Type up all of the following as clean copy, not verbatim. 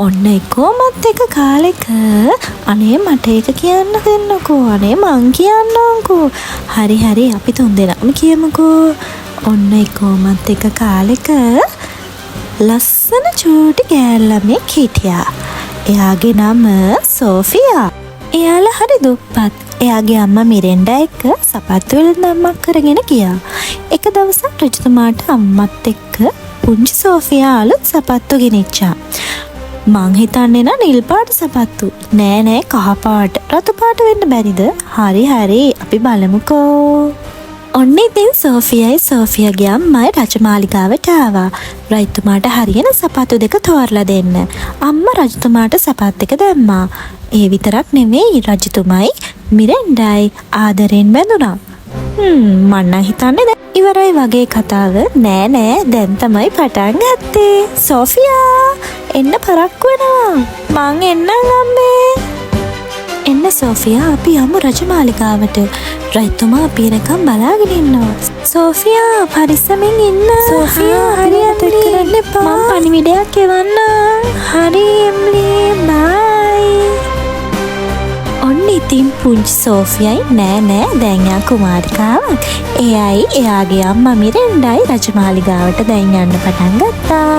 ඔන්න එකෝමත් එක කාලෙක අනේ මට ඒක කියන්න දෙන්නකෝ අනේ මං කියන්නම්කෝ හරි අපි තුන්දෙනාම කියමුකෝ ඔන්න එකෝමත් එක කාලෙක ලස්සන චූටි ගෑල්ළමෙක් හිටියා එයාගේ නම සෝෆියා එයාලා හරි දුප්පත් එයාගේ අම්මා මිරෙන්ඩා එක්ක සපත්තු වෙළඳාමක් කරගෙන ගියා එක දවසක් රජතුමාට අම්මත් එක්ක පුංචි සෝෆියා අලුත් සපත්තු ගෙනිච්චා මං හිතන්නේ නිල් පාට සපත්තු නෑ කහ පාට රතු පාට වෙන්න බැරිද හරි අපි බලමුකෝ ඔන්න ඉතින් සෝෆියාගේ අම්මයි රජමාලිගාවට ආවා රජතුමාට හරියන සපත්තු දෙක තෝරලා දෙන්න අම්මා රජතුමාට සපත් දෙක දැම්මා ඒ විතරක් නෙවෙයි රජතුමයි මිරෙන්ඩායි ආදරෙන් බැඳුණා මන්න හිතන්නේ දැන් ඉවරයි වගේ කතාව නෑ දැන් තමයි පටන් ගත්තේ සෝෆියා එන්න පරක්කු වෙනවා මං එන්නම් අම්මේ එන්න සෝෆියා අපි යමු රජමාලිගාවට රජතුමා අපි එනකම් බලාගෙන ඉන්නවා සෝෆියා පරිස්සමින් ඉන්න සෝෆියා හරියට කරන්න එපා මම පණිවිඩයක් එවන්න හරි එම්ලි බයි ඔන්න ඉතින් පුංචි සෝෆියයි නෑ දැන් යා කුමාරිකාවක් එයයි එයාගේ අම්මා මිරෙන්ඩායි රජමාලිගාවට දැන් යන්න පටන් ගත්තා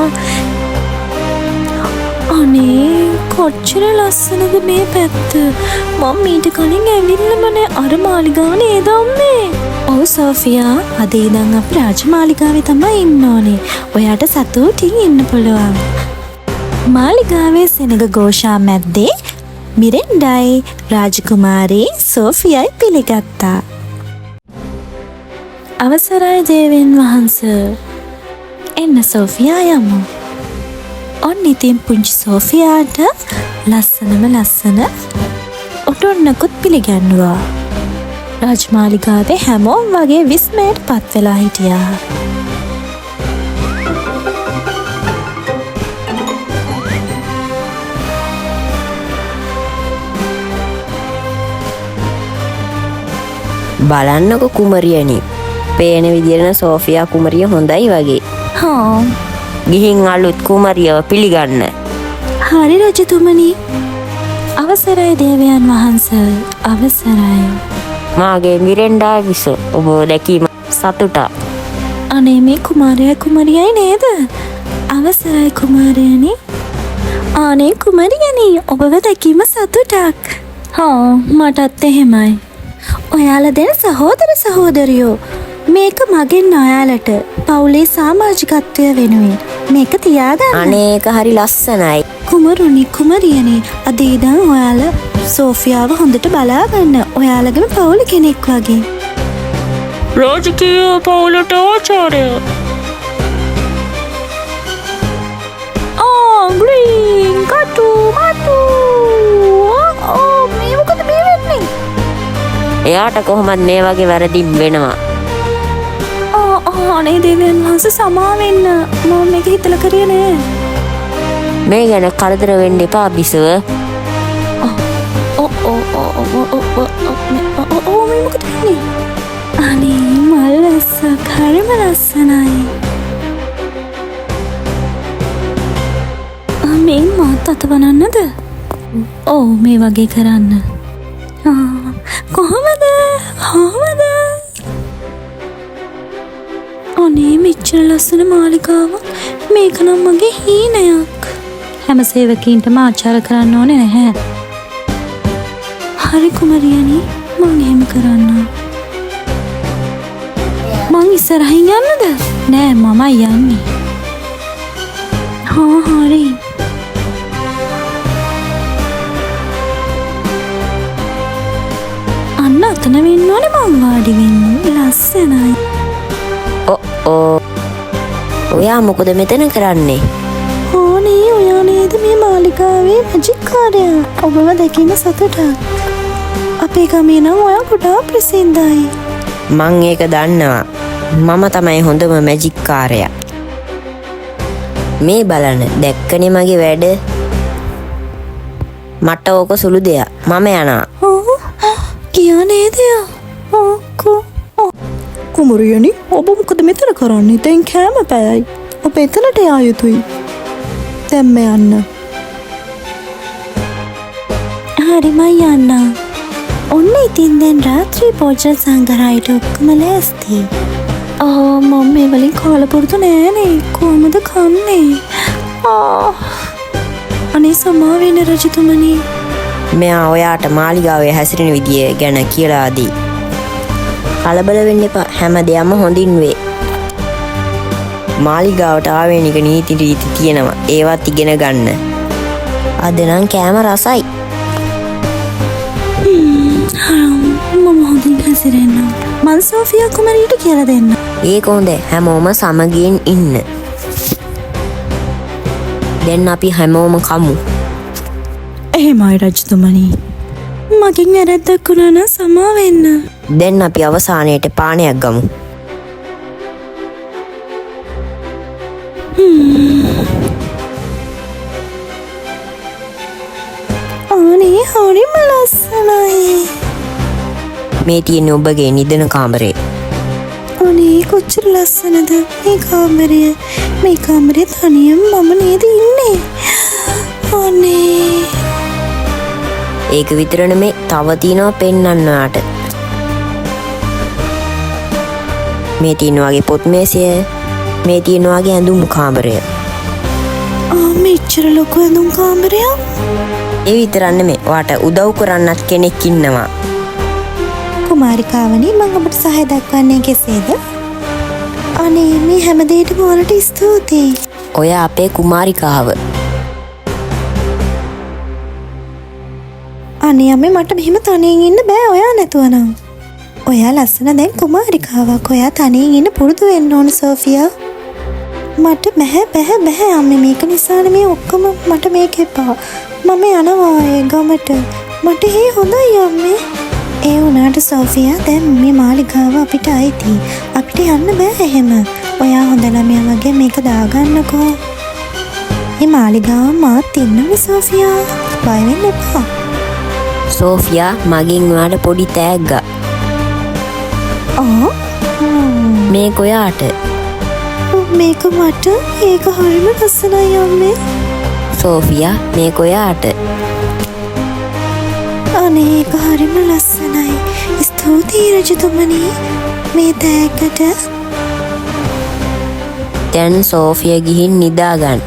අනේ කොච්චර ලස්සනද මේ පැත්ත මම මීට කලින් ඇවිල්ලාම නෑ අර මාලිගාව නේද අම්මේ ඔව් සෝෆියා අද ඉඳන් අපි රාජමාලිගාවේ තමයි ඉන්න ඕනේ ඔයාට සතුටින් ඉන්න පුළුවන් මාලිගාවේ සෙනග ഘോഷා මැද්දේ මිරෙන්ඩායි රාජකුමාරී සෝෆියයි පිළිගත්තා අවසරයි දේවයන් වහන්සේ එන්න සෝෆියා යමු ඔන්න ඉතින් පුංචි සෝෆියාට ලස්සන ඔටොන්නකුත් පිළිගන්නවා රාජමාලිගාවේ හැමෝම වගේ විස්මයට පත් වෙලා හිටියා බලන්නකො කුමරියනි පේන විදියට සෝෆියා කුමරිය හොඳයි වගේ ගිහින් අලුත් කුමරියව පිළිගන්න හරි රජතුමනි අවසරයි දේවයන් වහන්සේ අවසරයි මාගේ මිරෙන්ඩා විස ඔබ දැකීම සතුටක් අනේ මේ කුමාරයයි නේද අවසරයි කුමාරයනි අනේ කුමරියනි ඔබව දැකීම සතුටක් මටත් එහෙමයි ඔයාලා දෙන සහෝදරයෝ මේක මගෙන් ඔයාලට පවුලේ සමාජිකත්වය වෙනුවෙන් මේක තියාගන්න අනේක හරි ලස්සනයි කුමරියනි අද ඉඳන් ඔයාලා සෝෆියාව හොඳට බලාගන්න ඔයාලගේම පවුල කෙනෙක් වගේ රාජකීය පවුලට ආචාර්ය ග්‍රීන් කටු මේ මොකද මේ වෙන්නේ එයාට කොහොමද මේ වගේ වැරදි වෙනවා අනේ දේවයන් වහන්සේ සමා වෙන්න මම මේක හිතලා කරේ නෑ මේ ගැන කරදර වෙන්න එපා බිසව මේ මොකද වෙන්නේ අනේ මල් වැස්සක් හරිම ලස්සනයි මේ මාත් අතවනන්නද ඔව් මේ වගේ කරන්න කොහොමද අනේ මෙච්චර ලස්සන මාලිගාවක් මේක නම් මගේ හීනයක් හැම සේවකීන්ටම ආචාර කරන්න ඕනේ නැහැ හරි කුමරියනි මං එහෙම කරන්නම් මං ඉස්සරහින් යන්නද නෑ මමයි යන්නේ හරි අන්න අතන වෙන්න ඕනේ මං වාඩි වෙන්න ලස්සනයි ඔයා මොකද මෙතන කරන්නේ ඕනේ ඔයා නේද මේ මාලිගාවේ මැජික් කාර්යය ඔබව දැකීම සතුටක් අපේ ගමේ නම් ඔයා ගොඩාක් ප්‍රසිද්ධයි මං ඒක දන්නවා මම තමයි හොඳම මැජික් කාර්යයා මේ බලන්න දැක්කනේ මගේ වැඩ මට ඕක සුළු දෙයක් මම යනවා කියා නේද කුමරියනි ඔබ මොකද මෙතන කරන්නේ? දැන් කෑම පැයයි. ඔබ එතනට යා යුතුයි. දැම්ම යන්න. හරි මම යන්න. ඔන්න ඉතින් දැන් රාත්‍රී භෝජන සංග්‍රහයට ඔක්කොම ලෑස්ති. මම මේ වලින් කාලපුරුදු නෑනේ. කොහමද කන්නේ? අනේ සමා වෙන රජතුමනි. මෙයා ඔයාට මාලිගාවේ හැසිරෙන විදිය ගැන කියලා දී. කලබල වෙන්න එපා. හැම දෙයක්ම හොඳින් වේ. මාලිගාවට ආවේනික නීති රීති තියෙනවා. ඒවත් ඉගෙන ගන්න. අද නම් කෑම රසයි. මම හොඳින් හැසිරෙන්න. මං සෝෆියා කුමරියට කියලා දෙන්න. ඒක හොඳ. හැමෝම සමගියෙන් ඉන්න. දැන් අපි හැමෝම කමු. එහෙමයි රජතුමනි. මගෙන් වැරැද්දක් වුණා නම් සමා වෙන්න. දැන් අපි අවසානයේට පානයක් ගමු. අනේ හරිම ලස්සනයි. මේ තියෙන්නේ ඔබගේ නිදන කාමරේ. අනේ කොච්චර ලස්සනද මේ කාමරය. මේ කාමරේ තනියම මම නේද ඉන්නේ. අනේ ඒක විතර නෙමේ තව තියෙනවා පෙන්වන්න ඔයාට. මේ තියෙන වගේ පොත් මේසය, මේ තියෙන වගේ ඇඳුම් කාමරය. මෙච්චර ලොකු ඇඳුම් කාමරයක්. ඒ විතරක් නෙමේ ඔයාට උදව් කරන්නත් කෙනෙක් ඉන්නවා. කුමාරිකාවනි මම ඔබට සහාය දක්වන්නේ කෙසේද? අනේ මේ හැම දෙයකටම ඔයාලට ස්තුතියි. ඔය අපේ කුමාරිකාව. අනේ අම්මේ මට මෙහෙම තනියෙන් ඉන්න බෑ ඔයා නැතුව නම්. ඔයා ලස්සන දැන් කුමාරිකාවක්. ඔයා තනියෙන් ඉන්න පුරුදු වෙන්න ඕන සෝෆියා. මට බෑ අම්මේ මේක නිසානේ මේ ඔක්කොම මට මේක එපා. මම යනවා ඒ ගමට. මට හේ හොඳයි අම්මේ. ඒ වුණාට සෝෆියා දැන් මේ මාලිගාව අපිට අයිති. අපිට යන්න බෑ එහෙම. ඔයා හොඳ ළමයා වගේ මේක දාගන්නකෝ. මේ මාලිගාව මාත් ඉන්නනේ සෝෆියා. බය වෙන්න එපා. සෝෆියා මගෙන් ඔයාට පොඩි තෑග්ගක්. මේක ඔයාට. මේක මට. ඒක හරිම ලස්සනයි අම්මේ. සෝෆියා මේක ඔයාට. අනේ ඒක හරිම ලස්සනයි. ස්තුතියි රජතුමනි මේ තෑග්ගට. දැන් සෝෆියා ගිහින් නිදාගන්න.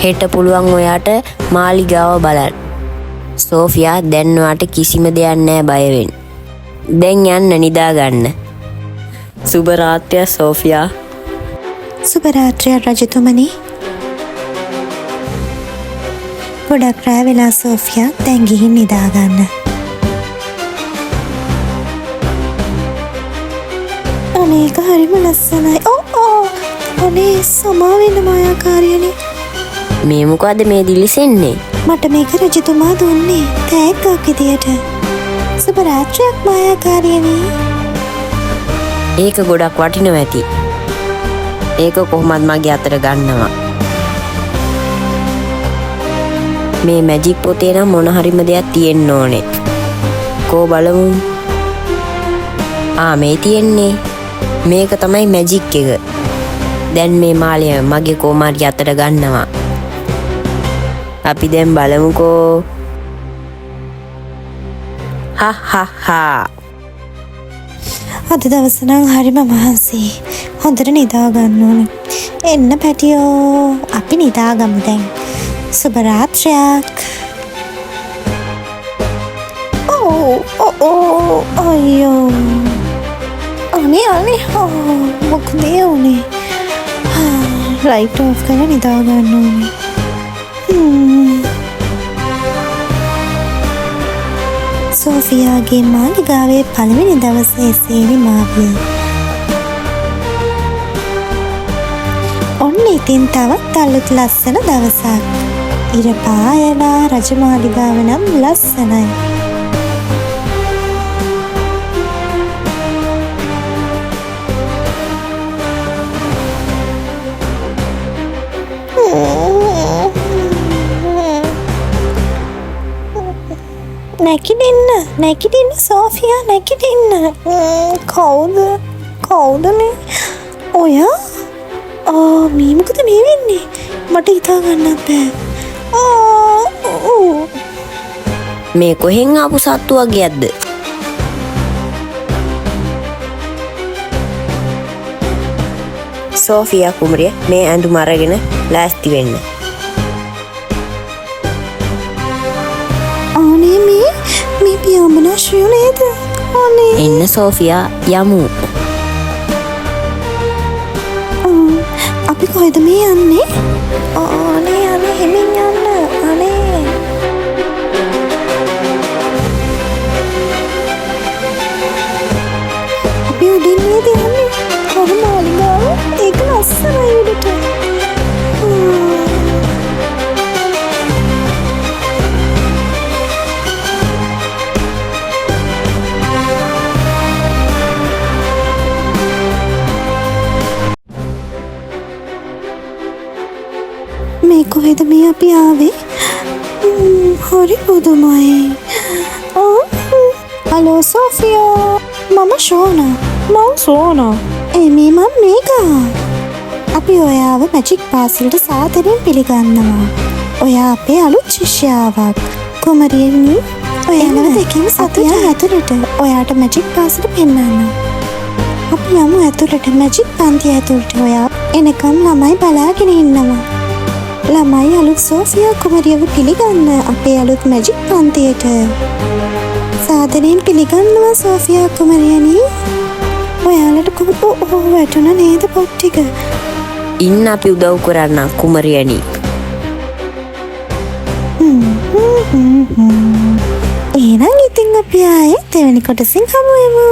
හෙට පුළුවන් ඔයාට මාලිගාව බලන්න. සෝෆියා දැන් ඔයාට කිසිම දෙයක් නෑ බය වෙන්න. දැන් යන්න නිදාගන්න. සුබ රාත්‍රිය සෝෆියා. සුබ රාත්‍රිය රජතුමනි. ගොඩක් රැ වෙලා සෝෆියා දැන් ගිහින් නිදාගන්න. අනේ ඒක හරිම ලස්සනයි. අනේ සමා වෙන්න මායාකාරියනි. මේ මොකද මේ දිලිසෙන්නේ? මට මේක රජතුමා දුන්නේ තෑග්ගක් විදියට. සුබ රාත්‍රියක් මායාකාරියනි. ඒක ගොඩක් වටිනවා ඇති. ඒක කොහොමද මගේ අතට ගන්නවා. මේ මැජික් පොතේ නම් මොන හරිම දෙයක් තියෙන්න ඕනේ. කෝ බලමු. මේ තියෙන්නේ. මේක තමයි මැජික් එක. දැන් මේ මාළය මගේ කුමාරිය අතට ගන්නවා. අපි දැන් බලමුකෝ. අද දවස නම් හරිම මහන්සි. හොඳට නිදා ගන්න ඕනේ. එන්න පැටියෝ අපි නිදාගමු දැන්. සුබ රාත්‍රියක්. අයියෝ. අනේ මොකද උනේ? ලයිට් ඔෆ් කරලා නිදා ගන්න ඕනේ. සෝෆියාගේ මාලිගාවේ පළවෙනි දවසේ සේනි මාවිය. ඔන්න ඉතින් තවත් අලුත් ලස්සන දවසක්. ඉර පායලා රජමාලිගාව නම් ලස්සනයි. නැගිටින්න සෝෆියා නැගිටින්න. කවුද? කවුදනේ? ඔයා? මේ මොකද මේ වෙන්නේ? මට හිතා ගන්නත් බෑ. මේ කොහෙන් ආපු සත්තු වගේක්ද? සෝෆියා කුමරිය මේ ඇඳුම අරගෙන ලෑස්ති වෙන්න. අනේ මේ පියාඹනාශ්‍රය නේද? අනේ. එන්න සෝෆියා යමු. අපි කොහෙද මේ යන්නේ? අනේ හිමින් යන්න. අනේ. අපි උඩින් නේද යන්නේ? අර මාලිගාව ඒක ලස්සනයි උඩට. මේ කොහෙද මේ අපි ආවේ? හරි පුදුමයි. හලෝ සෝෆියා. මම ෂෝනා. මම සෝනා. මේ මම මේකා. අපි ඔයාව මැජික් පාසලට සාදරයෙන් පිළිගන්නවා. ඔයා අපේ අලුත් ශිෂ්‍යාවක්. කුමරියනි, ඔයාලව දෙකම සතුටින් ඇතුළට. ඔයාට මැජික් පාසල පෙන්වන්න. අපි යමු ඇතුළට මැජික් පන්තිය ඇතුළට. ඔයා එනකම් ළමයි බලාගෙන ඉන්නවා. ළමයි අලුත් සෝෆියා කුමරියව පිළිගන්න අපේ අලුත් මැජික් පන්තියට. සාදරයෙන් පිළිගන්නවා සෝෆියා කුමරියනි. ඔයාලට වැටුණ නේද පොත් ටික? ඉන්න අපි උදව් කරන්න කුමරියනි. එහෙනම් ඉතින් අපි ආයේ දෙවෙනි කොටසින් හමු වෙමු.